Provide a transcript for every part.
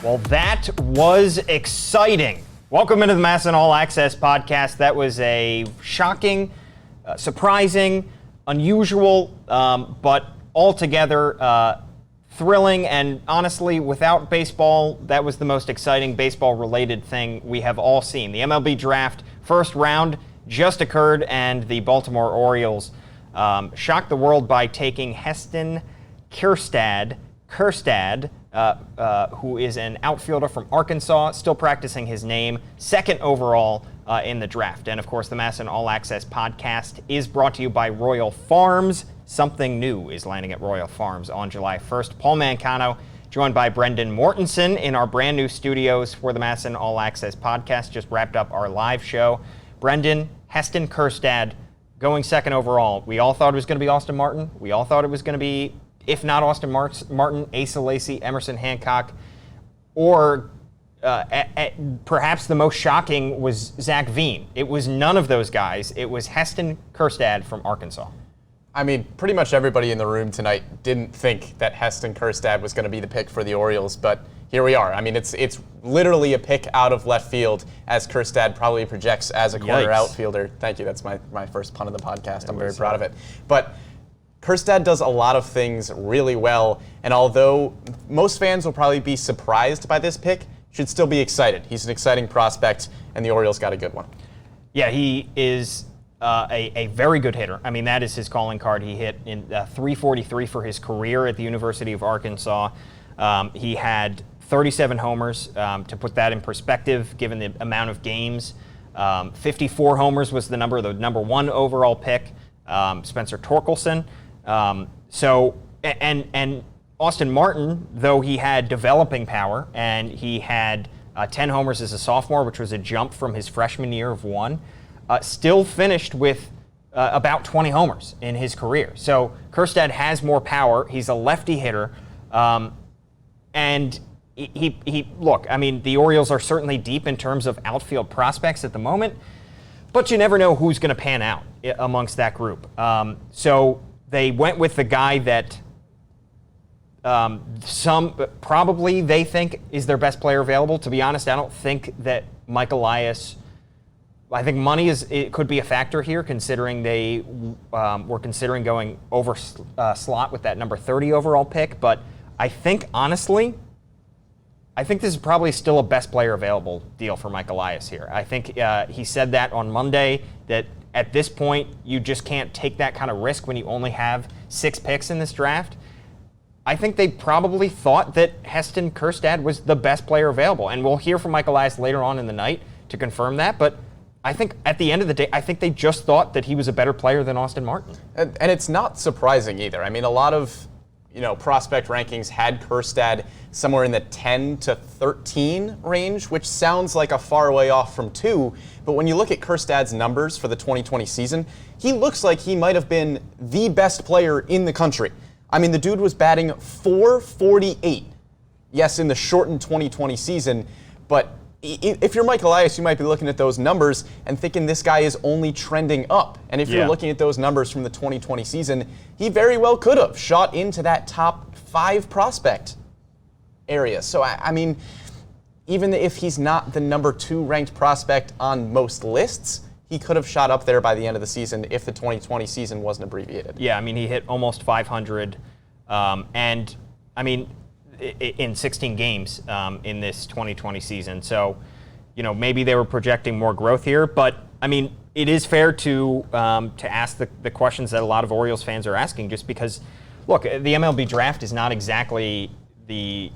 Well, that was exciting. Welcome into the MASN All Access podcast. That was a shocking, surprising, unusual, but altogether thrilling, and honestly, without baseball, that was the most exciting baseball-related thing we have all seen. The MLB draft first round just occurred, and the Baltimore Orioles shocked the world by taking Heston Kjerstad, who is an outfielder from Arkansas, still practicing his name, second overall in the draft. And of course, the MASN All Access podcast is brought to you by Royal Farms. Something new is landing at Royal Farms on July 1st. Paul Mancano, joined by Brendan Mortensen in our brand new studios for the MASN All Access podcast. Just wrapped up our live show. Brendan, Heston Kjerstad going second overall. We all thought it was going to be Austin Martin. We all thought it was going to be, if not Austin Martin, Asa Lacy, Emerson Hancock, or perhaps the most shocking was Zach Veen. It was none of those guys. It was Heston Kjerstad from Arkansas. I mean, pretty much everybody in the room tonight didn't think that Heston Kjerstad was going to be the pick for the Orioles, but here we are. I mean, it's literally a pick out of left field, as Kjerstad probably projects as a corner outfielder. Thank you. That's my first pun of the podcast. I'm very proud of it. But Kjerstad does a lot of things really well, and although most fans will probably be surprised by this pick, should still be excited. He's an exciting prospect, and the Orioles got a good one. Yeah, he is a very good hitter. I mean, that is his calling card. He hit in 343 for his career at the University of Arkansas. He had 37 homers. To put that in perspective, given the amount of games, 54 homers was the number one overall pick. Spencer Torkelson. And Austin Martin, though he had developing power and he had 10 homers as a sophomore, which was a jump from his freshman year of 1, still finished with about 20 homers in his career. So Kjerstad has more power. He's a lefty hitter. And he look, I mean, the Orioles are certainly deep in terms of outfield prospects at the moment, but you never know who's going to pan out amongst that group. So they went with the guy that some probably they think is their best player available. To be honest, I don't think that Mike Elias. I think money it could be a factor here, considering they were considering going over slot with that number 30 overall pick. But I think, honestly, this is probably still a best player available deal for Mike Elias here. I think he said that on Monday, that at this point you just can't take that kind of risk when you only have 6 picks in this draft. I think they probably thought that Heston Kjerstad was the best player available. And we'll hear from Mike Elias later on in the night to confirm that. But I think at the end of the day, I think they just thought that he was a better player than Austin Martin. And it's not surprising either. I mean, a lot of prospect rankings had Kjerstad somewhere in the 10 to 13 range, which sounds like a far way off from 2. But when you look at Kjerstad's numbers for the 2020 season, he looks like he might have been the best player in the country. I mean, the dude was batting .448. Yes, in the shortened 2020 season, but if you're Mike Elias, you might be looking at those numbers and thinking this guy is only trending up. And if you're looking at those numbers from the 2020 season, he very well could have shot into that top 5 prospect area. So, I mean, even if he's not the number 2 ranked prospect on most lists, he could have shot up there by the end of the season if the 2020 season wasn't abbreviated. Yeah, I mean, he hit almost 500. And, I mean, in 16 games in this 2020 season. So, maybe they were projecting more growth here. But, I mean, it is fair to ask the questions that a lot of Orioles fans are asking, just because, look, the MLB draft is not exactly the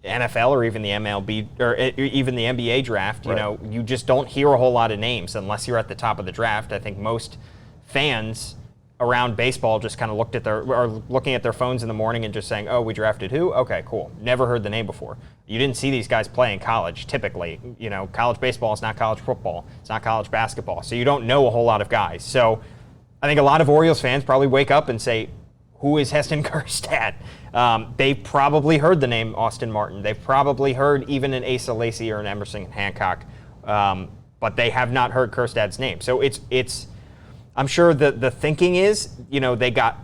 NFL or even the MLB or even the NBA draft. Right. You just don't hear a whole lot of names unless you're at the top of the draft. I think most fans around baseball just kind of looking at their phones in the morning and just saying, oh, we drafted who? Okay, cool. Never heard the name before. You didn't see these guys play in college, typically. College baseball is not college football. It's not college basketball. So you don't know a whole lot of guys. So I think a lot of Orioles fans probably wake up and say, who is Heston Kjerstad? They've probably heard the name Austin Martin. They've probably heard even an Asa Lacy or an Emerson Hancock. But they have not heard Kjerstad's name. So it's I'm sure the thinking is, they got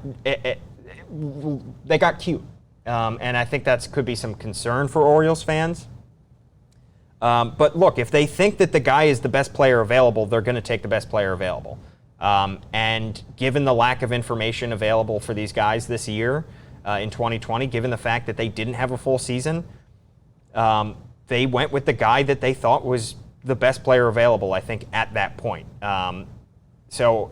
cute and I think that could be some concern for Orioles fans. But look, if they think that the guy is the best player available, they're going to take the best player available. And given the lack of information available for these guys this year in 2020, given the fact that they didn't have a full season, they went with the guy that they thought was the best player available, I think, at that point. So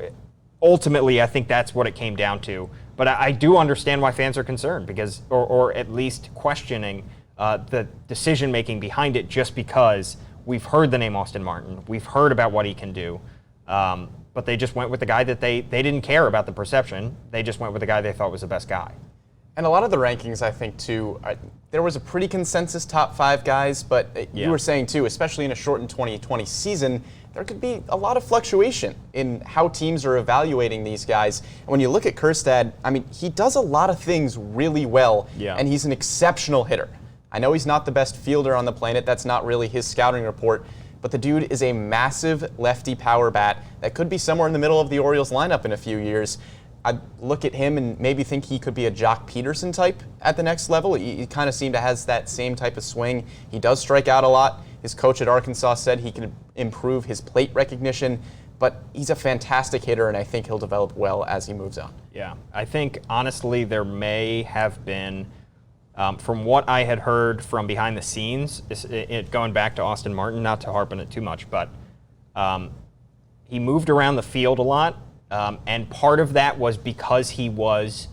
ultimately, I think that's what it came down to. But I do understand why fans are concerned, because, or at least questioning the decision-making behind it, just because we've heard the name Austin Martin. We've heard about what he can do. But they just went with the guy that they didn't care about the perception. They just went with the guy they thought was the best guy. And a lot of the rankings, I think, too, there was a pretty consensus top 5 guys, but you were saying, too, especially in a shortened 2020 season, there could be a lot of fluctuation in how teams are evaluating these guys. And when you look at Kjerstad, I mean, he does a lot of things really well, and he's an exceptional hitter. I know he's not the best fielder on the planet. That's not really his scouting report. But the dude is a massive lefty power bat that could be somewhere in the middle of the Orioles lineup in a few years. I look at him and maybe think he could be a Jock Peterson type at the next level. He kind of seemed to has that same type of swing. He does strike out a lot. His coach at Arkansas said he can improve his plate recognition, but he's a fantastic hitter, and I think he'll develop well as he moves on. Yeah, I think, honestly, there may have been, from what I had heard from behind the scenes, going back to Austin Martin, not to harp on it too much, but he moved around the field a lot. And part of that was because he was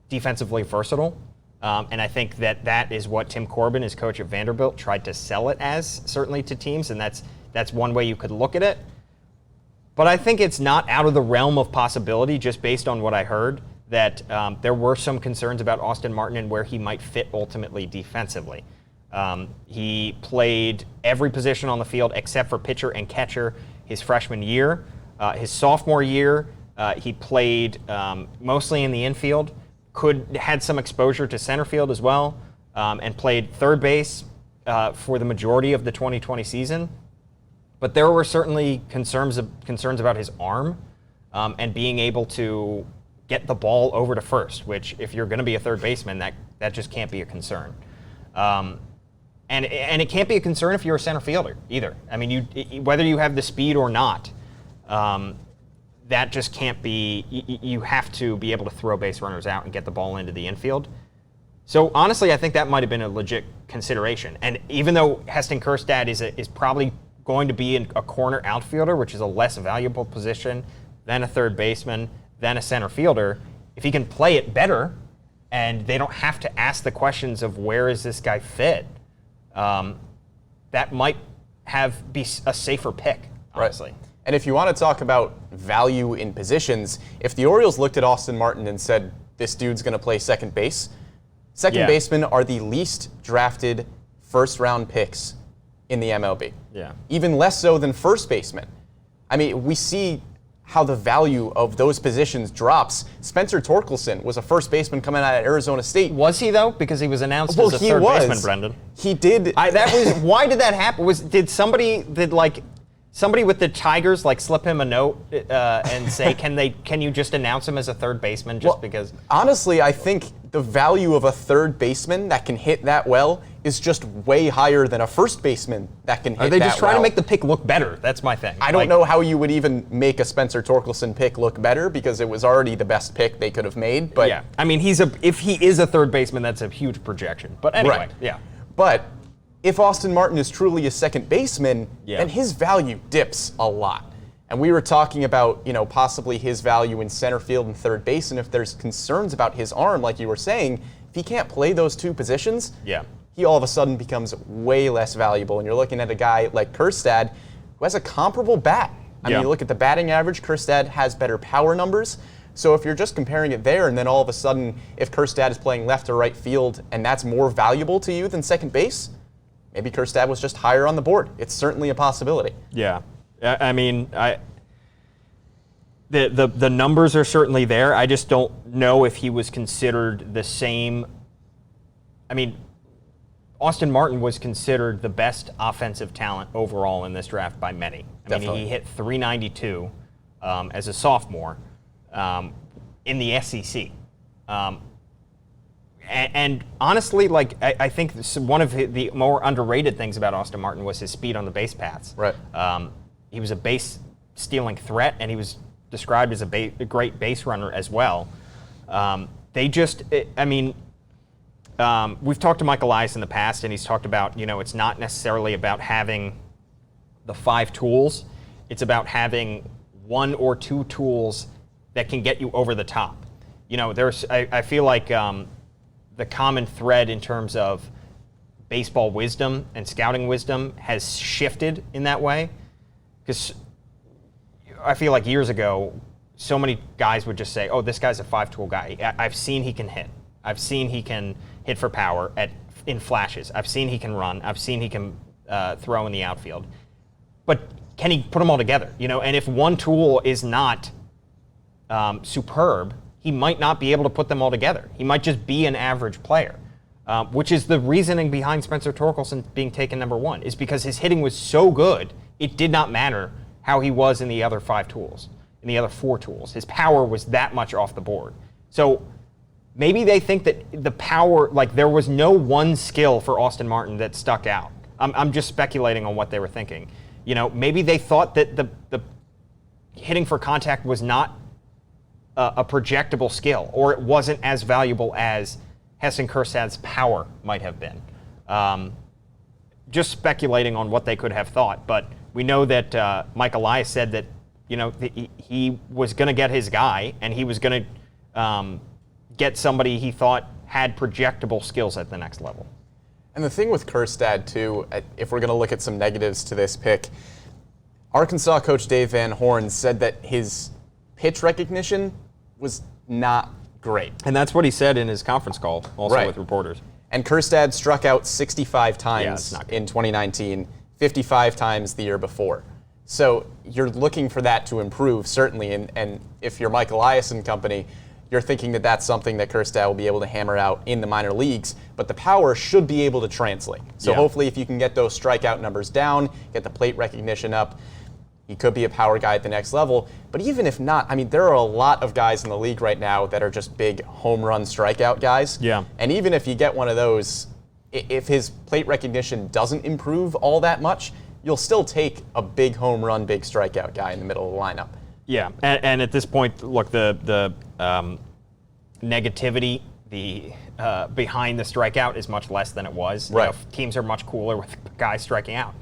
defensively versatile. And I think that is what Tim Corbin, his coach at Vanderbilt, tried to sell it as, certainly to teams, and that's one way you could look at it. But I think it's not out of the realm of possibility, just based on what I heard, that there were some concerns about Austin Martin and where he might fit ultimately defensively. He played every position on the field except for pitcher and catcher his freshman year. His sophomore year, he played mostly in the infield, had some exposure to center field as well, and played third base for the majority of the 2020 season. But there were certainly concerns about his arm and being able to get the ball over to first, which, if you're going to be a third baseman, that just can't be a concern. And it can't be a concern if you're a center fielder either. I mean, whether you have the speed or not, that just can't be. You have to be able to throw base runners out and get the ball into the infield. So honestly, I think that might have been a legit consideration. And even though Heston Kjerstad is probably going to be a corner outfielder, which is a less valuable position than a third baseman, than a center fielder, if he can play it better, and they don't have to ask the questions of where is this guy fit, that might be a safer pick, honestly. Right. And if you want to talk about value in positions, if the Orioles looked at Austin Martin and said, this dude's going to play second base, second basemen are the least drafted first-round picks in the MLB. Yeah. Even less so than first baseman. I mean, we see how the value of those positions drops. Spencer Torkelson was a first baseman coming out of Arizona State. Was he, though? Because he was announced as a third baseman, Brendan. He did. Why did that happen? Did somebody with the Tigers slip him a note and say, can you just announce him as a third baseman because? Honestly, I think the value of a third baseman that can hit that well is just way higher than a first baseman that can hit that well. Are they just trying to make the pick look better? That's my thing. I don't know how you would even make a Spencer Torkelson pick look better, because it was already the best pick they could have made. But yeah, I mean, if he is a third baseman, that's a huge projection. But anyway, right. Yeah. But if Austin Martin is truly a second baseman, then his value dips a lot. And we were talking about, possibly his value in center field and third base, and if there's concerns about his arm, like you were saying, if he can't play those two positions, he all of a sudden becomes way less valuable. And you're looking at a guy like Kjerstad, who has a comparable bat. I mean, you look at the batting average, Kjerstad has better power numbers. So if you're just comparing it there, and then all of a sudden, if Kjerstad is playing left or right field, and that's more valuable to you than second base, maybe Kjerstad was just higher on the board. It's certainly a possibility. Yeah. I mean, the numbers are certainly there. I just don't know if he was considered the same. I mean, Austin Martin was considered the best offensive talent overall in this draft by many. I mean, he hit .392 as a sophomore in the SEC. And honestly, like I think one of the more underrated things about Austin Martin was his speed on the base paths. Right. He was a base stealing threat, and he was described as a great base runner as well. We've talked to Mike Elias in the past, and he's talked about, it's not necessarily about having the 5 tools. It's about having 1 or 2 tools that can get you over the top. I feel like the common thread in terms of baseball wisdom and scouting wisdom has shifted in that way. Because I feel like years ago, so many guys would just say, oh, this guy's a 5-tool guy. I've seen he can hit. I've seen he can hit for power in flashes. I've seen he can run. I've seen he can throw in the outfield. But can he put them all together? And if one tool is not superb, he might not be able to put them all together. He might just be an average player, which is the reasoning behind Spencer Torkelson being taken number 1, is because his hitting was so good, it did not matter how he was in the other 5 tools, in the other 4 tools. His power was that much off the board. So maybe they think that the power, like there was no one skill for Austin Martin that stuck out. I'm just speculating on what they were thinking. Maybe they thought that the hitting for contact was not a projectable skill, or it wasn't as valuable as Heston Kjerstad's power might have been. Just speculating on what they could have thought, but we know that Mike Elias said that he was going to get his guy, and he was going to get somebody he thought had projectable skills at the next level. And the thing with Kjerstad, too, if we're going to look at some negatives to this pick, Arkansas coach Dave Van Horn said that his pitch recognition was not great. And that's what he said in his conference call, also with reporters. And Kjerstad struck out 65 times in 2019, 55 times the year before. So you're looking for that to improve, certainly. And if you're Mike Elias and company, you're thinking that that's something that Kjerstad will be able to hammer out in the minor leagues. But the power should be able to translate. So hopefully if you can get those strikeout numbers down, get the plate recognition up, he could be a power guy at the next level. But even if not, there are a lot of guys in the league right now that are just big home run strikeout guys. Yeah. And even if you get one of those, if his plate recognition doesn't improve all that much, you'll still take a big home run, big strikeout guy in the middle of the lineup. Yeah, and at this point, look, the negativity, behind the strikeout is much less than it was. Right. Teams are much cooler with guys striking out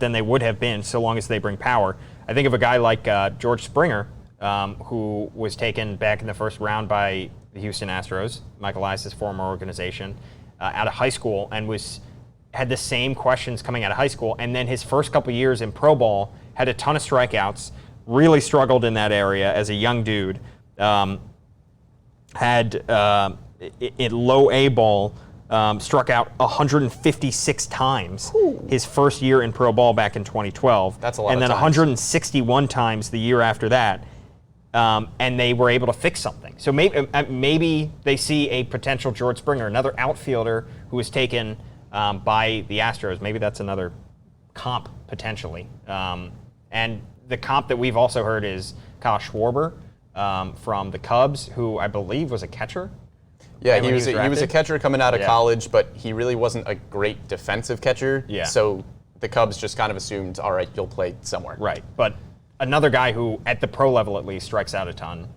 than they would have been, so long as they bring power. I think of a guy like George Springer, who was taken back in the first round by the Houston Astros, Mike Elias' former organization, out of high school, and had the same questions coming out of high school, and then his first couple years in pro ball had a ton of strikeouts, really struggled in that area as a young dude, had in low A ball, struck out 156 times his first year in pro ball back in 2012. That's a lot. And then of times. 161 times the year after that. And they were able to fix something. So maybe they see a potential George Springer, another outfielder who was taken by the Astros. Maybe that's another comp potentially. And the comp that we've also heard is Kyle Schwarber from the Cubs, who I believe was a catcher. Yeah, he was a catcher coming out of college, but he really wasn't a great defensive catcher. Yeah. So the Cubs just kind of assumed, all right, you'll play somewhere. Right, but another guy who, at the pro level at least, strikes out a ton,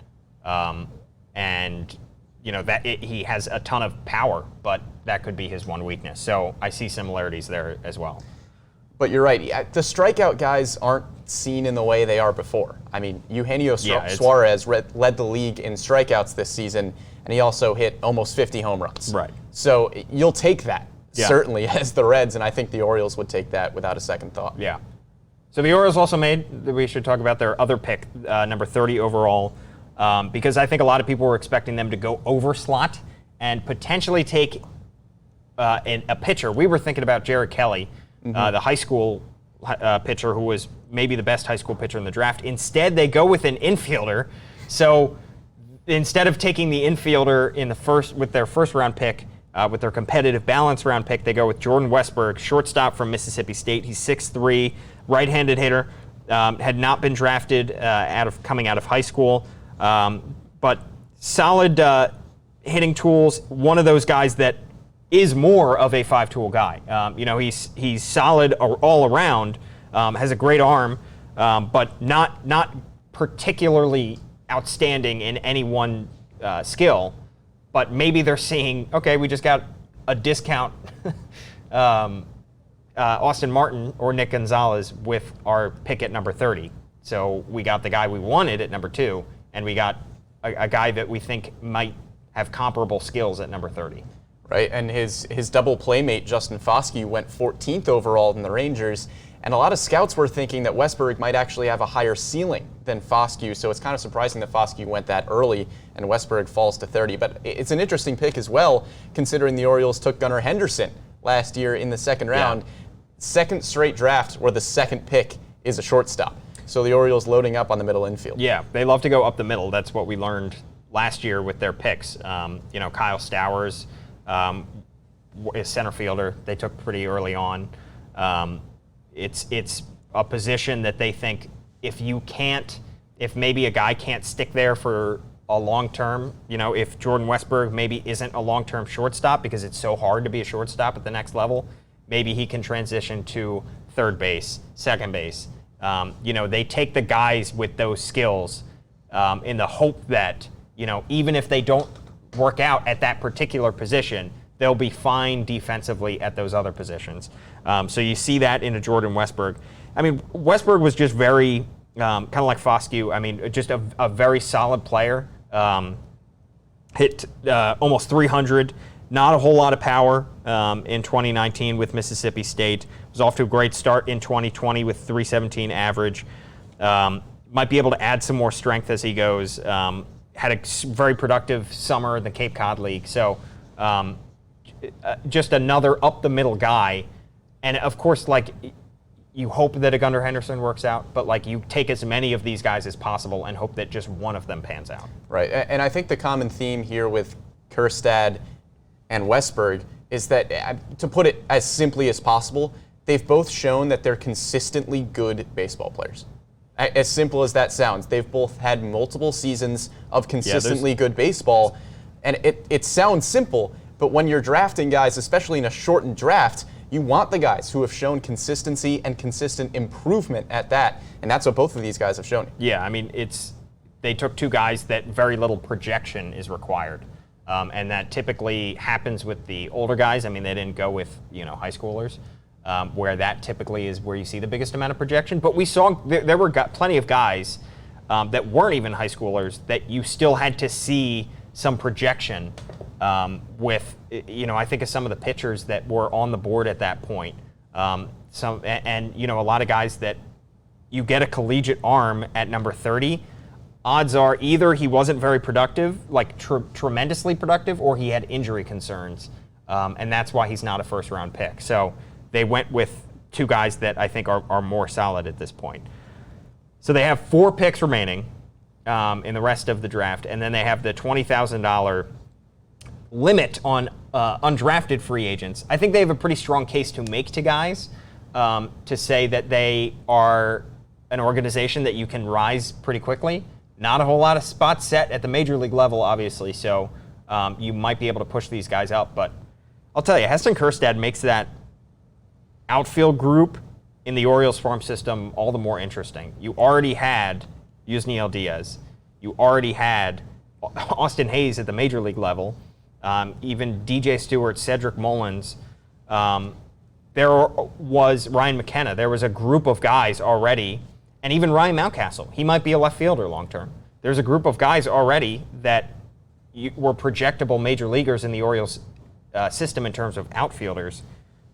and he has a ton of power, but that could be his one weakness. So I see similarities there as well. But you're right. The strikeout guys aren't seen in the way they are before. Eugenio Suarez led the league in strikeouts this season, and he also hit almost 50 home runs. Right. So you'll take that, certainly, as the Reds, and I think the Orioles would take that without a second thought. Yeah. So the Orioles also we should talk about their other pick, number 30 overall, because I think a lot of people were expecting them to go over slot and potentially take a pitcher. We were thinking about Jared Kelly, the high school pitcher who was maybe the best high school pitcher in the draft. Instead, they go with an infielder. So instead of taking the infielder with their first round pick, with their competitive balance round pick, they go with Jordan Westberg, shortstop from Mississippi State. He's 6'3", right-handed hitter, had not been drafted coming out of high school, but solid hitting tools, one of those guys that is more of a 5-tool guy. He's solid all around, has a great arm, but not particularly outstanding in any one skill. But maybe they're seeing, okay, we just got a discount Austin Martin or Nick Gonzalez with our pick at number 30. So we got the guy we wanted at number 2, and we got a guy that we think might have comparable skills at number 30. Right, and his double playmate, Justin Foscue, went 14th overall in the Rangers, and a lot of scouts were thinking that Westberg might actually have a higher ceiling than Foscue, so it's kind of surprising that Foscue went that early and Westberg falls to 30. But it's an interesting pick as well, considering the Orioles took Gunnar Henderson last year in the second round. Yeah. Second straight draft where the second pick is a shortstop. So the Orioles loading up on the middle infield. Yeah, they love to go up the middle. That's what we learned last year with their picks. Kyle Stowers is center fielder. They took pretty early on. It's a position that they think if maybe a guy can't stick there for a long term, if Jordan Westberg maybe isn't a long-term shortstop because it's so hard to be a shortstop at the next level, maybe he can transition to third base, second base. They take the guys with those skills in the hope that, even if they don't work out at that particular position, they'll be fine defensively at those other positions. So you see that in a Jordan Westberg. I mean, Westberg was just very, kind of like Foscue, just a very solid player. Hit almost 300, not a whole lot of power in 2019 with Mississippi State. Was off to a great start in 2020 with 317 average. Might be able to add some more strength as he goes. Had a very productive summer in the Cape Cod League. So just another up-the-middle guy. And, of course, you hope that a Gunnar Henderson works out, but, you take as many of these guys as possible and hope that just one of them pans out. Right. And I think the common theme here with Kjerstad and Westberg is that, to put it as simply as possible, they've both shown that they're consistently good baseball players. As simple as that sounds, they've both had multiple seasons of consistently good baseball. And it sounds simple, but when you're drafting guys, especially in a shortened draft, you want the guys who have shown consistency and consistent improvement at that. And that's what both of these guys have shown. Yeah, they took two guys that very little projection is required. And that typically happens with the older guys. They didn't go with high schoolers, where that typically is where you see the biggest amount of projection. But we saw there were plenty of guys that weren't even high schoolers that you still had to see some projection with. I think of some of the pitchers that were on the board at that point. A lot of guys that you get a collegiate arm at number 30. Odds are either he wasn't very productive, tremendously productive, or he had injury concerns, and that's why he's not a first-round pick. So they went with two guys that I think are more solid at this point. So they have 4 picks remaining in the rest of the draft, and then they have the $20,000 limit on undrafted free agents. I think they have a pretty strong case to make to guys to say that they are an organization that you can rise pretty quickly. Not a whole lot of spots set at the major league level, obviously, so you might be able to push these guys up. But I'll tell you, Heston Kjerstad makes that outfield group in the Orioles farm system all the more interesting. You already had Yusniel Diaz. You already had Austin Hayes at the major league level. Even DJ Stewart, Cedric Mullins. There was Ryan McKenna. There was a group of guys already. And even Ryan Mountcastle, he might be a left fielder long term. There's a group of guys already that were projectable major leaguers in the Orioles system in terms of outfielders.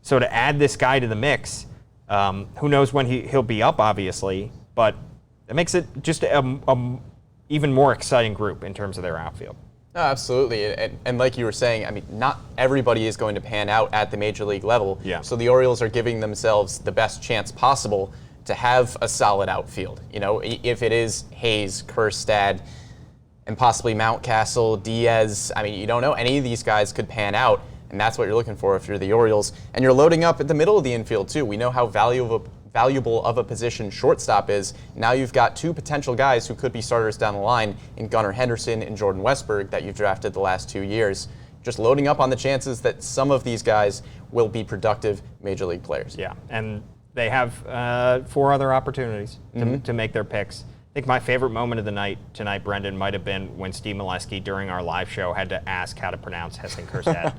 So to add this guy to the mix, who knows when he'll be up, obviously, but it makes it just a even more exciting group in terms of their outfield. No, absolutely. And like you were saying, not everybody is going to pan out at the major league level. Yeah. So the Orioles are giving themselves the best chance possible to have a solid outfield. If it is Hayes, Kjerstad, and possibly Mountcastle, Diaz, you don't know. Any of these guys could pan out, and that's what you're looking for if you're the Orioles. And you're loading up at the middle of the infield, too. We know how valuable valuable of a position shortstop is, now you've got two potential guys who could be starters down the line in Gunnar Henderson and Jordan Westberg that you've drafted the last 2 years. Just loading up on the chances that some of these guys will be productive major league players. Yeah, and they have 4 other opportunities to make their picks. I think my favorite moment of the night tonight, Brendan, might have been when Steve Molesky during our live show had to ask how to pronounce Heston Kjerstad.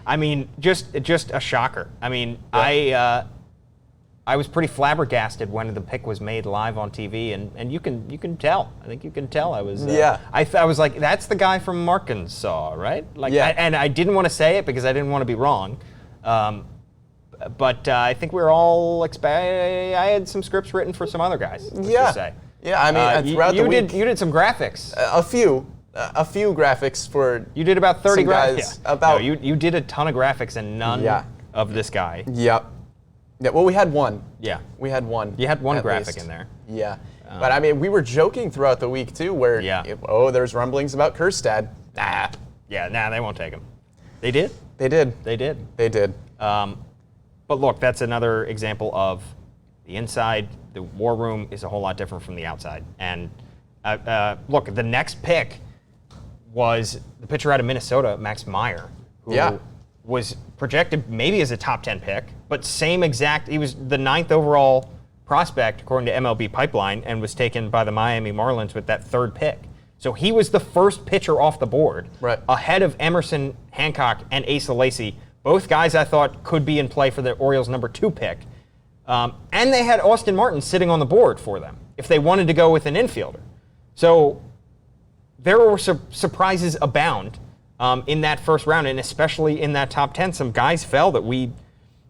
I mean, just a shocker. I mean, yeah. I was pretty flabbergasted when the pick was made live on TV, and you can tell. I think you can tell. I was I was like, that's the guy from Arkansas, right? Like, yeah. And I didn't want to say it because I didn't want to be wrong. But I think we were all I had some scripts written for some other guys. Let's just say. Yeah. I mean, throughout the week, you did some graphics. A few graphics for. You did about 30 graphics. Yeah. About you did a ton of graphics and none of this guy. Yep. Yeah. Well, we had one. Yeah. We had one. You had one graphic least in there. Yeah. But I mean, we were joking throughout the week too, where there's rumblings about Kjerstad. Nah. Yeah. They won't take him. They did. They did. They did. They did. But look, that's another example of the inside. The war room is a whole lot different from the outside. And look, the next pick was the pitcher out of Minnesota, Max Meyer, who was projected maybe as a top 10 pick, but he was the 9th overall prospect according to MLB Pipeline and was taken by the Miami Marlins with that 3rd pick. So he was the first pitcher off the board, ahead of Emerson Hancock and Asa Lacy. Both guys I thought could be in play for the Orioles' number 2 pick. And they had Austin Martin sitting on the board for them if they wanted to go with an infielder. So there were surprises abound in that first round, and especially in that top 10. Some guys fell that we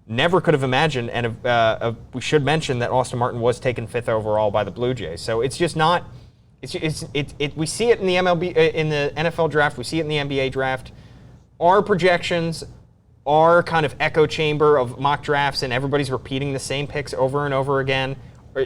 never could have imagined, and we should mention that Austin Martin was taken 5th overall by the Blue Jays. So it's just not. We see it in the in the NFL draft. We see it in the NBA draft. Our projections. Our kind of echo chamber of mock drafts and everybody's repeating the same picks over and over again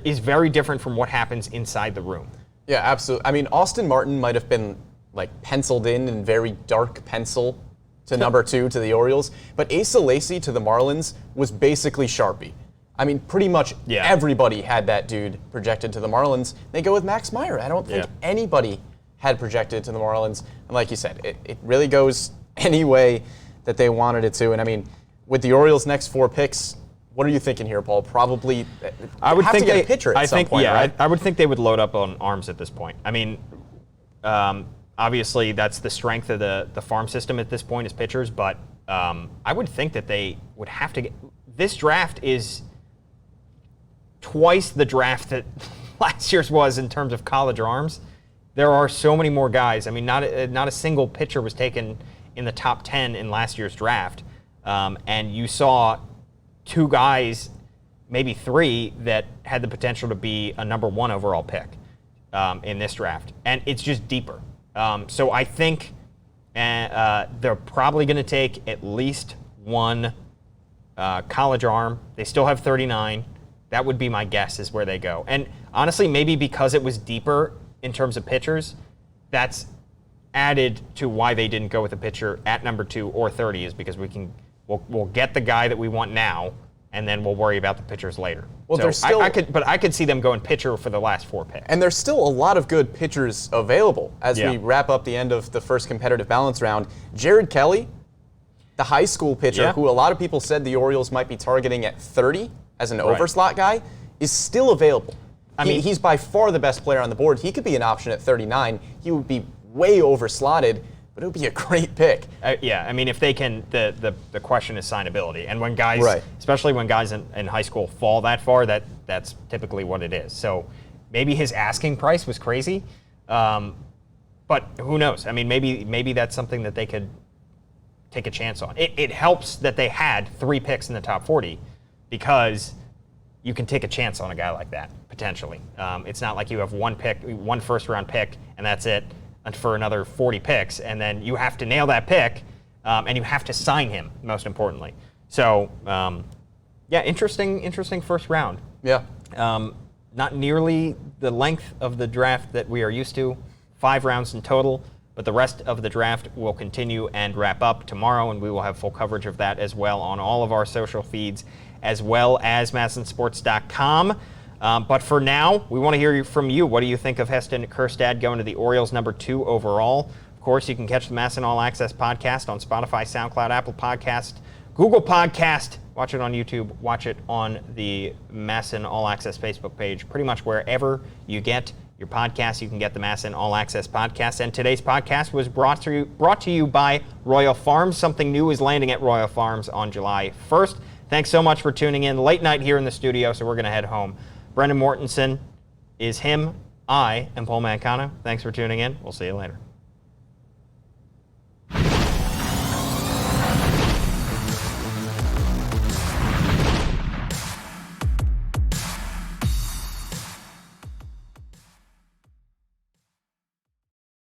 is very different from what happens inside the room. Yeah, absolutely. I mean, Austin Martin might have been like penciled in very dark pencil to number 2 to the Orioles, but Asa Lacy to the Marlins was basically Sharpie. I mean, pretty much everybody had that dude projected to the Marlins. They go with Max Meyer. I don't think anybody had projected to the Marlins. And like you said, it really goes any way that they wanted it to. And I mean, with the Orioles' next 4 picks, what are you thinking here, Paul? Probably I would think to get a pitcher at some point, right? I would think they would load up on arms at this point. I mean, obviously that's the strength of the farm system at this point is pitchers, but I would think that they would have to get. This draft is twice the draft that last year's was in terms of college arms. There are so many more guys. I mean, not a single pitcher was taken in the top 10 in last year's draft. And you saw 2 guys, maybe 3, that had the potential to be a number 1 overall pick in this draft. And it's just deeper. So I think they're probably going to take at least 1 college arm. They still have 39. That would be my guess is where they go. And honestly, maybe because it was deeper in terms of pitchers, that's added to why they didn't go with a pitcher at number 2 or 30 is because we'll get the guy that we want now, and then we'll worry about the pitchers later. Well, so there's still, I could see them going pitcher for the last 4 picks. And there's still a lot of good pitchers available as we wrap up the end of the first competitive balance round. Jared Kelly, the high school pitcher who a lot of people said the Orioles might be targeting at 30 as an overslot guy, is still available. I mean, he's by far the best player on the board. He could be an option at 39. He would be way overslotted, but it would be a great pick. I mean, if they can, the question is signability. And when guys, especially when guys in high school fall that far, that's typically what it is. So maybe his asking price was crazy, but who knows? I mean, maybe that's something that they could take a chance on. It helps that they had 3 picks in the top 40 because you can take a chance on a guy like that, potentially. It's not like you have 1 first-round pick, and that's it for another 40 picks, and then you have to nail that pick, and you have to sign him, most importantly. So, interesting first round. Yeah. Not nearly the length of the draft that we are used to, 5 rounds in total, But the rest of the draft will continue and wrap up tomorrow, and we will have full coverage of that as well on all of our social feeds, as well as MASNsports.com. But for now, we want to hear from you. What do you think of Heston Kjerstad going to the Orioles #2 overall? Of course, you can catch the MASN All Access podcast on Spotify, SoundCloud, Apple Podcast, Google Podcast. Watch it on YouTube. Watch it on the MASN All Access Facebook page. Pretty much wherever you get your podcast, you can get the MASN All Access podcast. And today's podcast was brought to you by Royal Farms. Something new is landing at Royal Farms on July 1st. Thanks so much for tuning in. Late night here in the studio, so we're going to head home. Brendan Mortensen is him. I am Paul Mancano. Thanks for tuning in. We'll see you later.